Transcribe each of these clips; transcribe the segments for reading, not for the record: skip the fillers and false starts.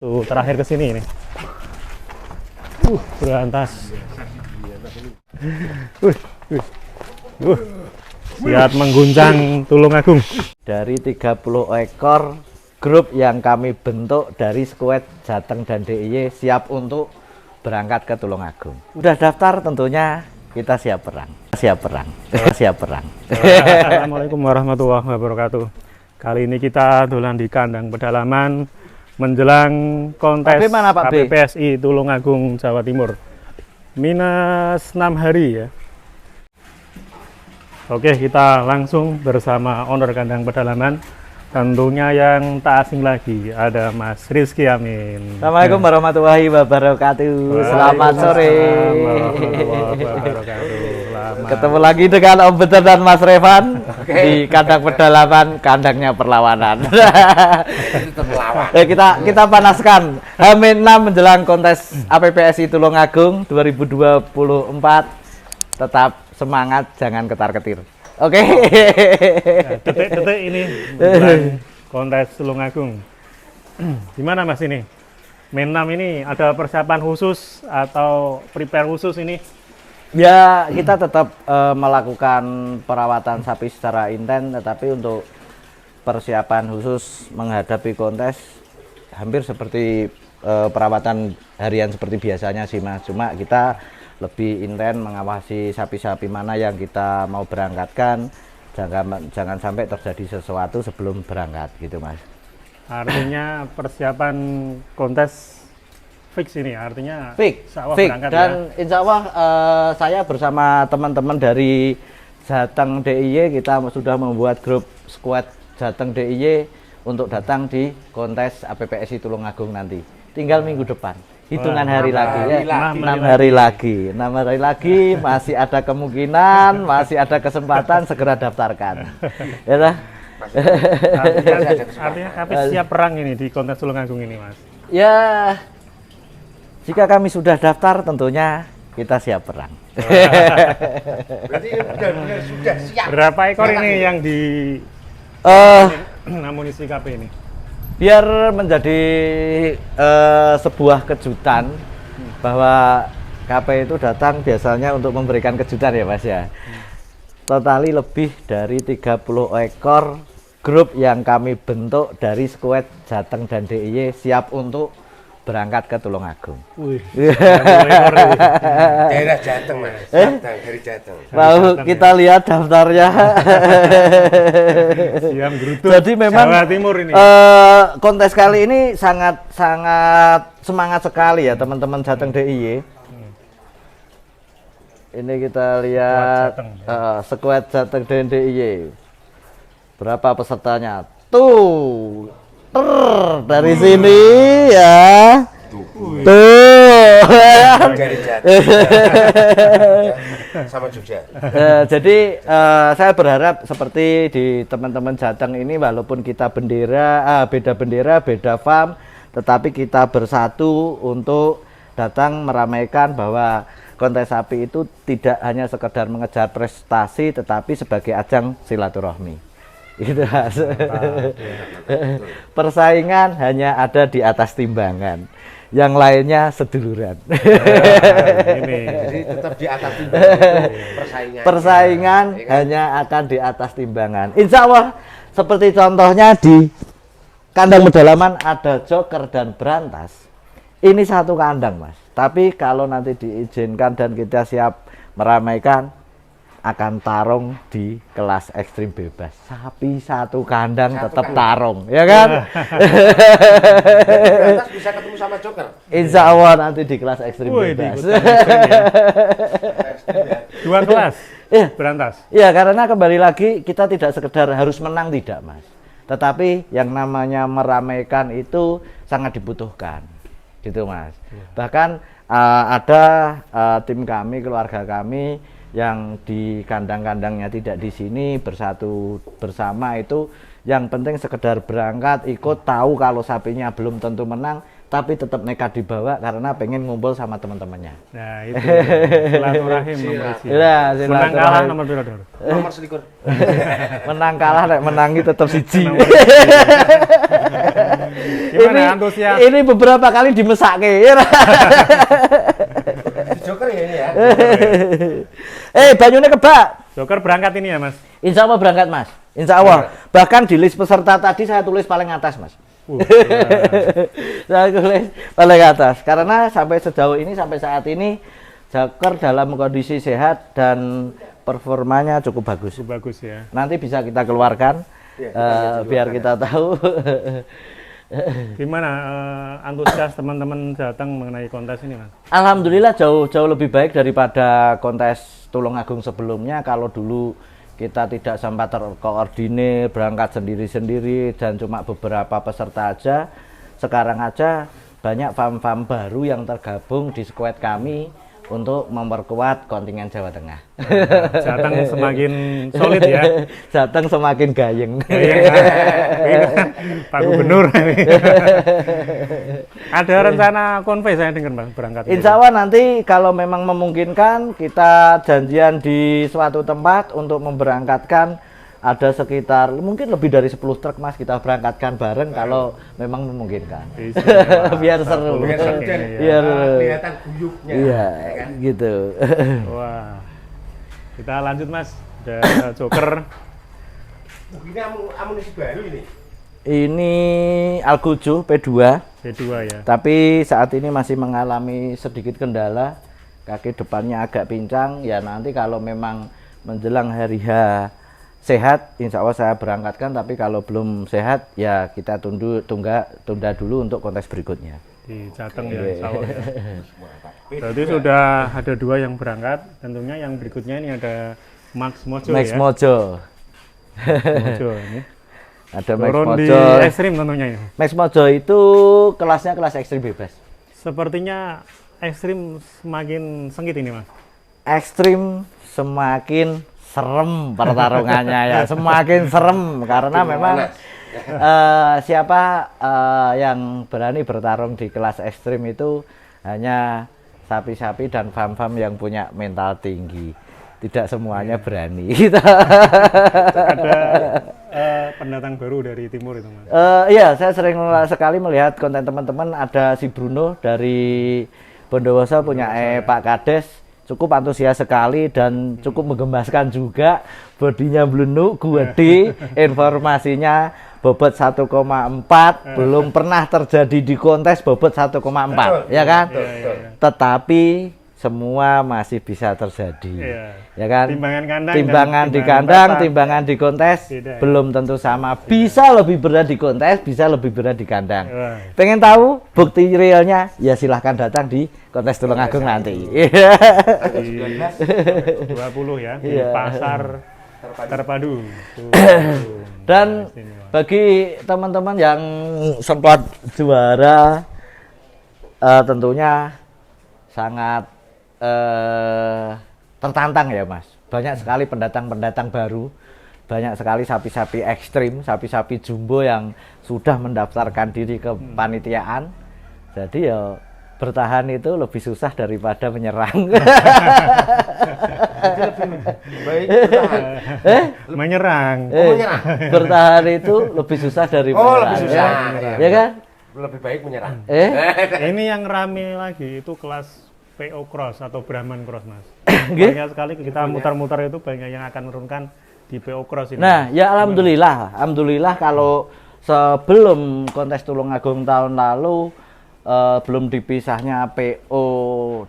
Tuh terakhir ke sini ini. Berantas. Uh, uh, uh. Siap mengguncang Tulungagung. Dari 30 ekor grup yang kami bentuk dari Skuad Jateng dan DIY siap untuk berangkat ke Tulungagung. Udah daftar tentunya kita siap perang. Siap perang. Siap perang. Assalamualaikum warahmatullahi wabarakatuh. Kali ini kita dolan di kandang pedalaman menjelang kontes KPPSI Tulungagung Jawa Timur. Minus 6 hari ya. Oke, kita langsung bersama owner kandang pedalaman. Tentunya yang tak asing lagi ada Mas Rizky Amin. Assalamualaikum warahmatullahi wabarakatuh. Selamat sore. Ketemu lagi dengan Om Beter dan Mas Revan di kandang pedalaman, kandangnya perlawanan. kita panaskan H-6 menjelang kontes APPSI Tulungagung 2024. Tetap semangat, jangan ketar-ketir. Oke. Nah, detik-detik ini menjelang kontes Tulungagung. Gimana Mas ini? Men 6 ini ada persiapan khusus atau prepare khusus ini? Ya, kita tetap melakukan perawatan sapi secara intens, tetapi untuk persiapan khusus menghadapi kontes hampir seperti perawatan harian seperti biasanya sih Mas. Cuma kita lebih intens mengawasi sapi-sapi mana yang kita mau berangkatkan, jangan sampai terjadi sesuatu sebelum berangkat gitu Mas. Artinya persiapan kontes fix ini, artinya fix dan ya? Insya Allah saya bersama teman-teman dari Jateng DIY kita sudah membuat grup Skuad Jateng DIY untuk datang di kontes APPSI Tulungagung nanti. Tinggal minggu depan. Hitungan hari lagi ya, 6 hari lagi masih ada kemungkinan, masih ada kesempatan, segera daftarkan. Ya, artinya kami siap perang ini di kontes Tulungagung ini Mas. Ya, jika kami sudah daftar tentunya kita siap perang. Berarti benar-benar sudah siap. Berapa ekor ini yang di amunisi KP ini? Biar menjadi sebuah kejutan bahwa KP itu datang biasanya untuk memberikan kejutan ya Mas ya. Totali lebih dari 30 ekor grup yang kami bentuk dari Skuad Jateng dan DIY siap untuk berangkat ke Tulungagung. Daerah Jateng Mas. Jateng, dari Jateng. Mau kita lihat daftarnya. Jadi memang Jawa Timur ini. Kontes kali ini sangat semangat sekali ya teman-teman Jateng DIY. Ini kita lihat Skuad Jateng dan DIY. Berapa pesertanya? Tuh. Dari sini ya. Tuh. Dari Jateng. Sama Jogja. Jadi saya berharap seperti di teman-teman Jateng ini walaupun kita beda bendera, beda farm, tetapi kita bersatu untuk datang meramaikan bahwa kontes sapi itu tidak hanya sekedar mengejar prestasi tetapi sebagai ajang silaturahmi. Gitu. Persaingan hanya ada di atas timbangan, yang lainnya seduluran. Jadi tetap di atas timbangan. Persaingan hanya akan di atas timbangan. Insya Allah seperti contohnya di kandang pedalaman ada joker dan berantas. Ini satu kandang Mas. Tapi kalau nanti diizinkan dan kita siap meramaikan, akan tarung di kelas ekstrim bebas. Sapi satu kandang tetap tarung, ya kan? Berantas bisa ketemu sama joker. Insya Allah nanti di kelas ekstrim bebas. Dua kelas. Ya, berantas. Ya, karena kembali lagi kita tidak sekedar harus menang tidak Mas. Tetapi yang namanya meramaikan itu sangat dibutuhkan, gitu Mas. Bahkan ada tim kami, keluarga kami yang di kandang-kandangnya tidak di sini bersatu bersama itu yang penting sekedar berangkat ikut tahu kalau sapinya belum tentu menang tapi tetap nekat dibawa karena pengen ngumpul sama teman-temannya. Nah, itu silaturahim nomor isi. Iya, Menang kalah nomor piro, Dor? Nomor 21. Menang kalah nek menangi tetap siji. Gimana antusias? Ini beberapa kali dimesake. Di Joker ya ini ya. Banyune kebak. Joker berangkat ini ya, Mas? Insya Allah berangkat, Mas. Insya Allah. Bahkan di list peserta tadi saya tulis paling atas, Mas. Saya tulis paling atas karena sampai sejauh ini, sampai saat ini Joker dalam kondisi sehat dan performanya cukup bagus. Cukup bagus ya. Nanti bisa kita keluarkan biar kita tahu. Gimana antusias teman-teman datang mengenai kontes ini, Mas? Alhamdulillah jauh lebih baik daripada kontes Tulungagung sebelumnya. Kalau dulu kita tidak sempat terkoordinir, berangkat sendiri-sendiri dan cuma beberapa peserta aja. Sekarang aja banyak farm-farm baru yang tergabung di squad kami untuk memperkuat kontingen Jawa Tengah. Jateng semakin solid ya. Jateng semakin gayeng. Pak Gubernur. Ada rencana konvoy saya dengar, Bang, berangkat. Insya Allah nanti kalau memang memungkinkan kita janjian di suatu tempat untuk memberangkatkan. Ada sekitar mungkin lebih dari 10 truk, Mas, kita berangkatkan bareng kalau memang memungkinkan. Biar seru. Biar kelihatan guyupnya. Iya, ya kan? gitu. Wah. Kita lanjut, Mas. Ada Joker. Ini amunisi baru ini. Ini Algojo P2. P2 ya. Tapi saat ini masih mengalami sedikit kendala. Kaki depannya agak pincang. Ya nanti kalau memang menjelang hari H sehat, insya Allah saya berangkatkan. Tapi kalau belum sehat, ya kita tunda dulu untuk kontes berikutnya. Di Jateng ya, insya Allah ya. Berarti sudah ada 2 yang berangkat. Tentunya yang berikutnya ini ada Max Mojo Max ya. Mojo. Mojo ini. Ada Max Turun di Mojo. ekstrim tentunya ya. Max Mojo itu kelasnya kelas ekstrim bebas. Sepertinya ekstrim semakin sengit ini, Mas. Ekstrim semakin serem pertarungannya ya, semakin serem karena memang siapa yang berani bertarung di kelas ekstrim itu hanya sapi-sapi dan farm-farm yang punya mental tinggi. Tidak semuanya berani. Ada pendatang baru dari timur itu, Mas. Iya, saya sering sekali melihat konten teman-teman. Ada si Bruno dari Bondowoso punya Pak Kades. Cukup antusias sekali dan cukup menggemaskan juga. Bodinya blunuk, gede, informasinya bobot 1,4, belum pernah terjadi di kontes bobot 1,4, ya kan? Tetapi semua masih bisa terjadi, ya kan? Timbangan kandang, timbangan di kandang, timbangan di kontes belum tentu sama. Bisa lebih berat di kontes, bisa lebih berat di kandang. Pengen tahu bukti realnya? Ya silahkan datang di kontes Tulungagung nanti. 20 ya, di pasar terpadu. Dan bagi teman-teman yang sempat juara, tentunya sangat tertantang ya, Mas. Banyak sekali pendatang-pendatang baru, banyak sekali sapi-sapi ekstrim, sapi-sapi jumbo yang sudah mendaftarkan diri ke panitiaan. Jadi ya bertahan itu lebih susah daripada menyerang. Baik, bertahan. Menyerang. Menyerang. Bertahan itu lebih susah dari menyerang. Lebih susah. Ya kan? Lebih baik menyerang. Ini yang rame lagi itu kelas PO Cross atau Brahman Cross, Mas. Nggih. Banyak sekali kita muter-muter itu banyak yang akan menurunkan di PO Cross ini. Nah, ya alhamdulillah kalau sebelum kontes Tulungagung tahun lalu belum dipisahnya PO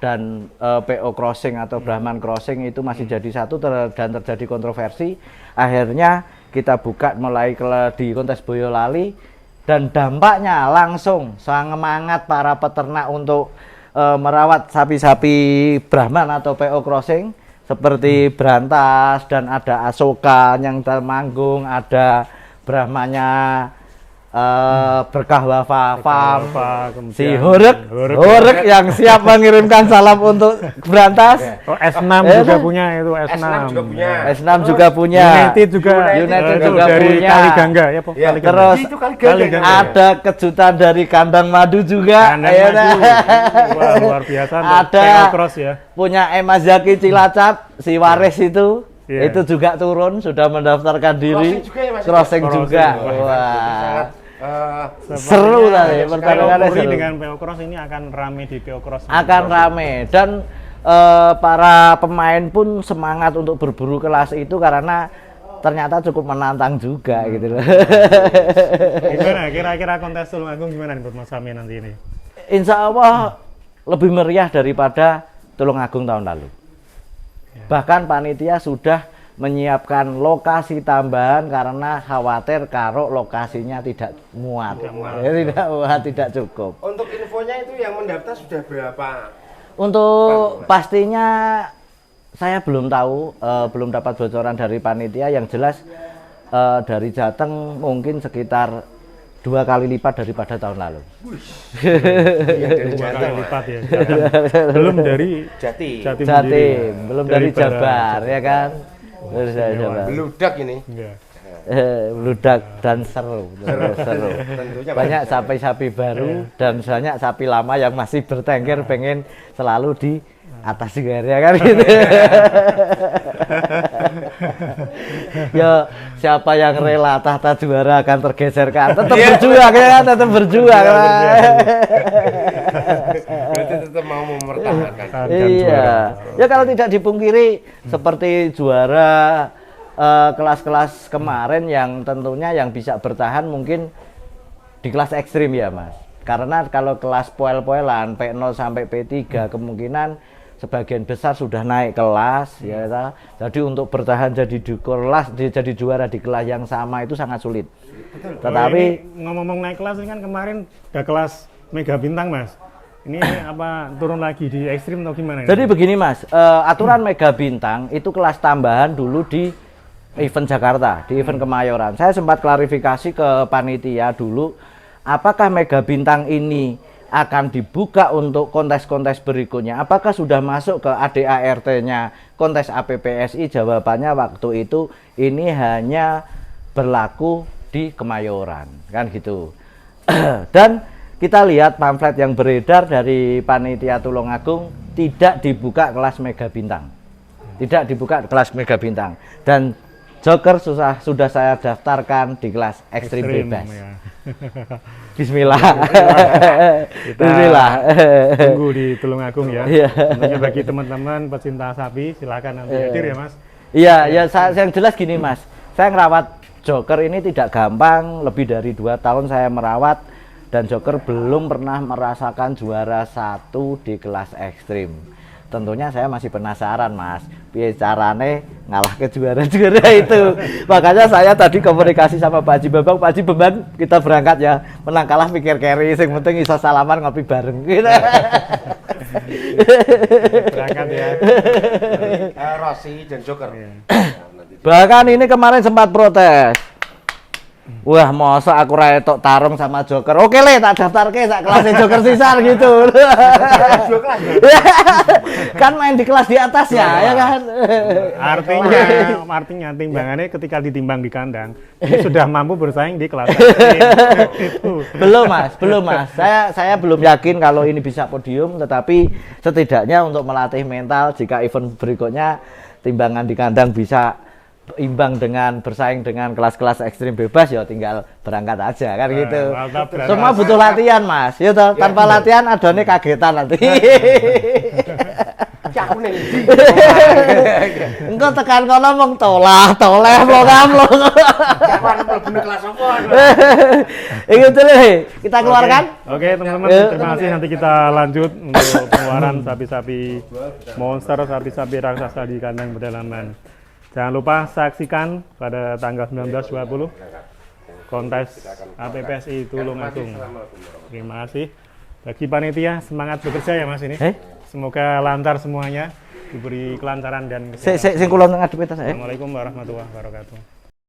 dan PO crossing atau Brahman crossing itu masih jadi satu dan terjadi kontroversi. Akhirnya kita buka mulai di kontes Boyolali dan dampaknya langsung semangat para peternak untuk merawat sapi-sapi Brahman atau PO crossing seperti Berantas dan ada Asoka yang Temanggung, ada Brahmanya Berkah Wafa Farm, si kemudian Horek yang siap mengirimkan salam untuk Berantas. Oh, S6 juga punya itu S6. S6 juga punya. United juga dari punya. Kali Gangga ya, Po. Ya, terus Kali ada kejutan dari Kandang Madu juga. Kandang Madu. Wah, luar biasa. Ada cross ya. punya Emazaki Cilacap, si Waris itu. Iya. Itu juga turun, sudah mendaftarkan diri. Crossing juga. Wah. Seru tadi pertandingannya seru. Dengan PO Cross ini akan rame di PO Cross. Akan rame dan para pemain pun semangat untuk berburu kelas itu karena ternyata cukup menantang juga gitu loh. Gimana kira-kira kontes Tulungagung gimana nih buat Mas Sami nanti ini? Insya Allah lebih meriah daripada Tulungagung tahun lalu. Bahkan panitia sudah menyiapkan lokasi tambahan karena khawatir kalau lokasinya tidak muat. Tidak cukup. Untuk infonya itu yang mendaftar sudah berapa? Untuk pastinya saya belum tahu, belum dapat bocoran dari panitia. Yang jelas dari Jateng mungkin sekitar 2 kali lipat daripada tahun lalu. Dua kali lipat ya. Belum dari Jatim, belum dari Jabar ya kan. Beludak ini. Beludak dan seru. Banyak sapi-sapi baru dan banyak sapi lama yang masih bertengger pengen selalu di atas juga ya kan gitu. Ya siapa yang rela tahta juara akan tergeserkan, tetap berjuang ya kan, tetap berjuang. Berarti tetap mau mempertahankan. Iya. Ya kalau tidak dipungkiri seperti juara kelas-kelas kemarin yang tentunya yang bisa bertahan mungkin di kelas ekstrim ya Mas. Karena kalau kelas poel-poelan P0 sampai P3 kemungkinan sebagian besar sudah naik kelas ya. Jadi untuk bertahan jadi di kelas jadi juara di kelas yang sama itu sangat sulit. Betul. Tetapi ngomong-ngomong naik kelas ini kan kemarin udah kelas Mega Bintang Mas. Ini apa turun lagi di ekstrim atau gimana? Jadi begini Mas, aturan Mega Bintang itu kelas tambahan dulu di event Jakarta, di event Kemayoran. Saya sempat klarifikasi ke panitia dulu, apakah Mega Bintang ini akan dibuka untuk kontes-kontes berikutnya? Apakah sudah masuk ke ADART-nya kontes APPSI? Jawabannya waktu itu ini hanya berlaku di Kemayoran, kan gitu. Dan kita lihat pamflet yang beredar dari panitia Tulungagung tidak dibuka kelas Mega Bintang. Tidak dibuka kelas Mega Bintang. Dan Joker sudah saya daftarkan di kelas ekstrim bebas. Ya. Bismillah. Bismillah. Tunggu di Tulungagung ya. Tentunya bagi teman-teman pecinta sapi silakan nanti hadir ya Mas. Iya, ya yang jelas gini Mas. Saya ngerawat Joker ini tidak gampang, lebih dari 2 tahun saya merawat dan Joker belum pernah merasakan juara 1 di kelas ekstrim. Tentunya saya masih penasaran Mas, piye carane ngalah ke juara-juara itu. Makanya saya tadi komunikasi sama Pak Haji Bambang, Pak Haji Bambang kita berangkat ya, menang kalah pikir carry, yang penting iso salaman ngopi bareng gitu. Berangkat ya. Rossi dan Joker. Bahkan ini kemarin sempat protes. Wah, masa aku ra etok tarung sama Joker. Oke le, tak daftarke sak kelas Joker sisar gitu. Kan main di kelas di atasnya ya kan. Artinya timbangannya ketika ditimbang di kandang ini sudah mampu bersaing di kelas. Belum Mas. Saya belum yakin kalau ini bisa podium, tetapi setidaknya untuk melatih mental jika event berikutnya timbangan di kandang bisa imbang dengan bersaing dengan kelas-kelas ekstrim bebas ya tinggal berangkat aja kan gitu. Semua butuh latihan Mas. Ya toh, tanpa latihan adone kagetan nanti. Aku nih. Engko tekan kono mung toleh mlong. Kapan mlebu kelas apa? Itu dulu kita keluarkan. Oke, teman-teman, terima kasih. Nanti kita lanjut untuk pengeluaran sapi-sapi monster, sapi-sapi raksasa di kandang pedalaman. Jangan lupa saksikan pada tanggal 19-20 kontes APPSI Tulungagung. Terima kasih. Bagi panitia, semangat bekerja ya Mas ini. Semoga lancar semuanya, diberi kelancaran dan kesehatan. Sing kula ngadep. Assalamualaikum warahmatullahi wabarakatuh.